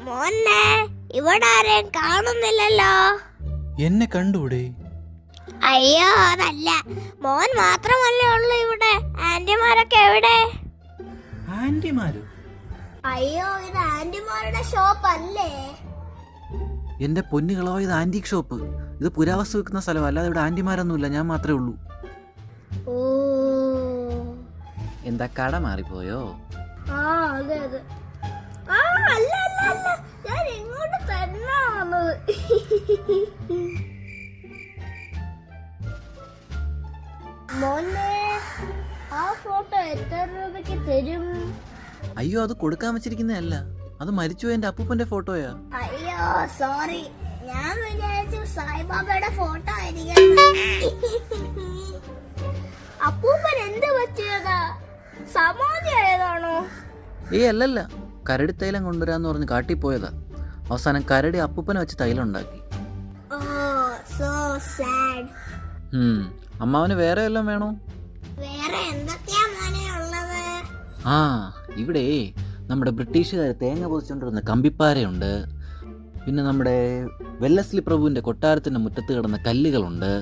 മോനെ ഇവിടെ ആരെയും കാണുന്നില്ലല്ലോ. എന്നെ കണ്ടൂടെ? അയ്യോ അതല്ല, മോൻ മാത്രമല്ലേ ഉള്ളു ഇവിടെ. ആന്റിമാരൊക്കെ എവിടെ? ആന്റിമാരോ? അയ്യോ ഇത് ആന്റിമാരുടെ ഷോപ്പ് അല്ലേ? എന്റെ പൊന്നുകളോ, ഇത് ആന്റിക് ഷോപ്പ്. ഇത് പുരാവസ്തു വെക്കുന്ന സ്ഥലം, അല്ലാതെ ഇവിടെ ആന്റിമാരൊന്നുമില്ല, ഞാൻ മാത്രമേ ഉള്ളൂ. ഓ എന്താ കട മാറിപ്പോയോ? അതെ അതെ. അല്ല അല്ല അല്ല, ഞാൻ ഇങ്ങോട്ട് തന്നെ വന്നത്. മോനെ ആ ഫോട്ടോ എത്ര രൂപയ്ക്ക് തരും? അയ്യോ, അത് കൊടുക്കാൻ വെച്ചിരിക്കുന്നതല്ല, അത് മരിച്ചുപോയ എന്റെ അപ്പൂപ്പന്റെ ഫോട്ടോയാ. അയ്യോ സോറി, ഞാൻ വിചാരിച്ചു സായിബാബയുടെ ഫോട്ടോ ആയിരിക്കും. അപ്പൂപ്പൻ എന്ത് പറ്റിയതാ? സമാധി ആയതാണോ? അല്ലല്ല, കരടി തൈലം കൊണ്ടുവരാന്ന് പറഞ്ഞ് കാട്ടിപ്പോയതാ. അവസാനം കരടി അപ്പൂപ്പനെ വെച്ച് തൈലം ഉണ്ടാക്കി. അമ്മാവന് വേറെ വല്ലതും വേണോ? വേറെ എന്തൊക്കെയാ മോനെ ഉള്ളത്? ഇവിടെ നമ്മുടെ ബ്രിട്ടീഷുകാർ തേങ്ങ പൊതിച്ചുകൊണ്ടിരുന്ന കമ്പിപ്പാരയുണ്ട്. പിന്നെ നമ്മുടെ വെല്ലസ്ലി പ്രഭുവിന്റെ കൊട്ടാരത്തിന്റെ മുറ്റത്ത് കിടന്ന കല്ലുകളുണ്ട്.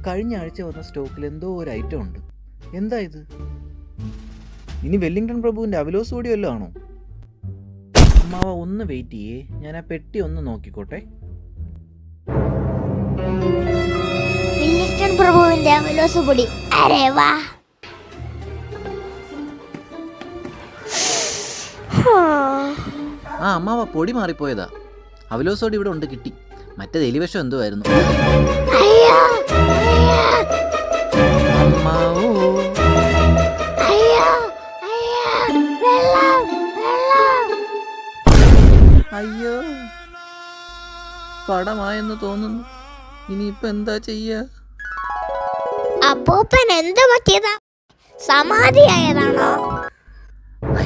കഴിഞ്ഞ ആഴ്ച വന്ന സ്റ്റോക്കിൽ എന്തോ ഒരു ഐറ്റം ഉണ്ട്. എന്താ ഇത്? ഇനി വെല്ലിംഗ്ടൺ പ്രഭുവിന്റെ അവലോസ് കൂടി വല്ലതും ആണോ? അമ്മാവ ഒന്ന് വെയിറ്റ് ചെയ്യേ, ഞാൻ ആ പെട്ടി ഒന്ന് നോക്കിക്കോട്ടെ. വെല്ലിംഗ്ടൺ പ്രഭുവിന്റെ അവലോസ് പൊടി. അരേ വാ. അമ്മാവ പൊടി മാറിപ്പോയതാ. അവലോസോടി ഇവിടെ ഉണ്ട്, കിട്ടി. മറ്റേത് എലിവശം എന്തോ ആയിരുന്നു. അമ്മാവോ അയ്യോ, പടമായെന്ന് തോന്നുന്നു. ഇനിയിപ്പോ എന്താ ചെയ്യാ? അപ്പൂപ്പൻ എന്ത് പറ്റിയതാ? സമാധി ആയതാണോ?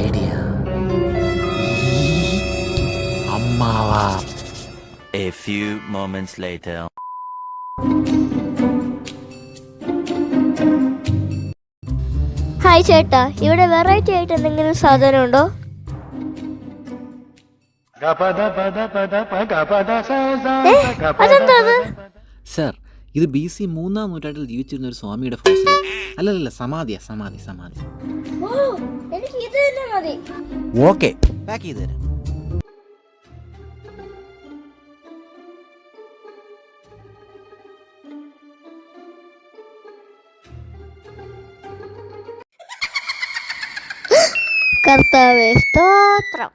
ഐഡിയ. അമ്മാവാ. A few moments later. Hi ചേട്ടാ, ഇവിടെ വെറൈറ്റി ആയിട്ട് എന്തെങ്കിലും സാധനം ഉണ്ടോ? സർ, ഇത് BC 3-ാം നൂറ്റാണ്ടിൽ ജീവിച്ചിരുന്ന ഒരു സ്വാമിയുടെ ഫോസിൽ. അല്ലല്ല, സമാധിയാ, സമാധി. എനിക്ക് ഇത് തന്നെ മതി. ഓക്കെ, പാക്ക് ചെയ്ത് തരാം. കർത്താവേ സ്തോത്രം.